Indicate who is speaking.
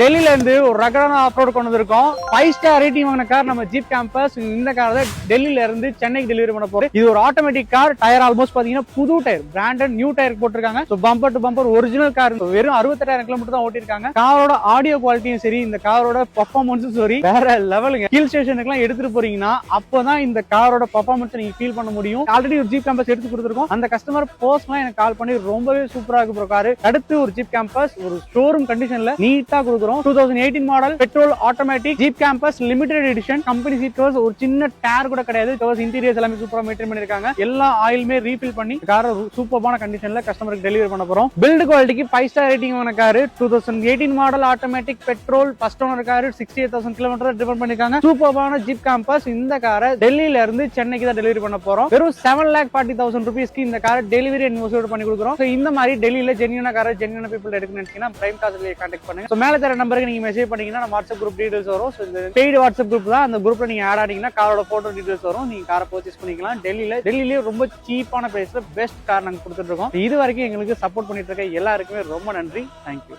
Speaker 1: டெல்லியில இருந்து ஒரு ரகடான ஆஃப்ரோட் கொண்டு வந்திருக்கோம். 5 ஸ்டார் ரேட்டிங் வாங்கின கார் நம்ம ஜீப் கேம்பஸ். இந்த கார் தான் டெல்லியில இருந்து சென்னைக்கு டெலிவரி பண்ண போறோம். இது ஒரு ஆட்டோமேட்டிக் கார். டயர் ஆல்மோஸ்ட் பாத்தீங்கன்னா புது டயர், பிராண்டட் நியூ டயர் போட்டிருக்காங்க. Bumper to bumper original car. வெறும் 68,000 கிலோமீட்டர் தான் ஓட்டிருக்காங்க. காரோட ஆடியோ குவாலிட்டியும் சரி, இந்த காரோட பெர்ஃபார்மன்ஸும் சரி வேற லெவலுங்க. ஹில் ஸ்டேஷனுக்கு எல்லாம் எடுத்துட்டு போறீங்கன்னா அப்பதான் இந்த காரோட பெர்ஃபார்மன்ஸ் நீங்க ஃபீல் பண்ண முடியும். ஆல்ரெடி ஒரு ஜீப் கேம்பஸ் எடுத்து கொடுத்துருக்கோம். அந்த கஸ்டமர் பர்சனலா எனக்கு கால் பண்ணி ரொம்பவே சூப்பரா இருக்கு கார். அடுத்து ஒரு ஜீப் கேம்பஸ் ஒரு ஷோரூம் கண்டிஷன்ல நீட்டா கொடுக்குறோம். 2018 model petrol automatic Jeep Compass limited edition. Company seat covers ஒரு சின்ன டயர் கூட கிடையாது. கவர்ஸ் இன்டீரியர்ஸ் எல்லாமே சூப்பரா மெயின்டைன் பண்ணிருக்காங்க. எல்லா ஆயிலுமே ரீஃபில் பண்ணி கார் சூப்பரான கண்டிஷன்ல கஸ்டமருக்கு டெலிவரி பண்ண போறோம். பில்ட் குவாலிட்டிக்கு 5 ஸ்டார் ரேட்டிங் வாங்கின car. 2018 model automatic petrol first owner car. 68,000 kilometre drive பண்ணிருக்காங்க. சூப்பரான ஜீப் கேம்பஸ். இந்த காரை டெல்லியில இருந்து சென்னைக்கு தான் டெலிவரி பண்ண போறோம். வெறும் 7,40,000 ரூபீஸ்க்கு இந்த காரை டெலிவரி அண்ட் மோசோட் பண்ணி கொடுக்குறோம். இந்த மாதிரி டெல்லியில ஜென்யூனா காரை ஜென்யூனா பீப்புள் எடுக்கணும்னு நினைச்சீங்கன்னா பிரைம் கார்ஸ்ல கான்டாக்ட் பண்ணுங்க. மேல தர நம்பருக்கு நீங்க மெசேஜ் பண்ணீங்கன்னா நம்ம வாட்ஸ்அப் குரூப் டீடைல்ஸ் வரும். இந்த பெய்டு வாட்ஸ்அப் குரூப் தான். அந்த குரூப்ல நீங்க ஆட் ஆனீங்கன்னா காரோட போட்டோ டீடைல்ஸ் வரும். நீங்க காரை பர்ச்சேஸ் பண்ணிக்கலாம். டெல்லியிலே ரொம்ப சீப்பான பிரைஸ்ல பெஸ்ட் கார் நாங்க கொடுத்துட்டு இருக்கோம். இது வரைக்கும் எங்களுக்கு சப்போர்ட் பண்ணிட்டு இருக்க எல்லாருக்குமே ரொம்ப நன்றி. தேங்க்யூ.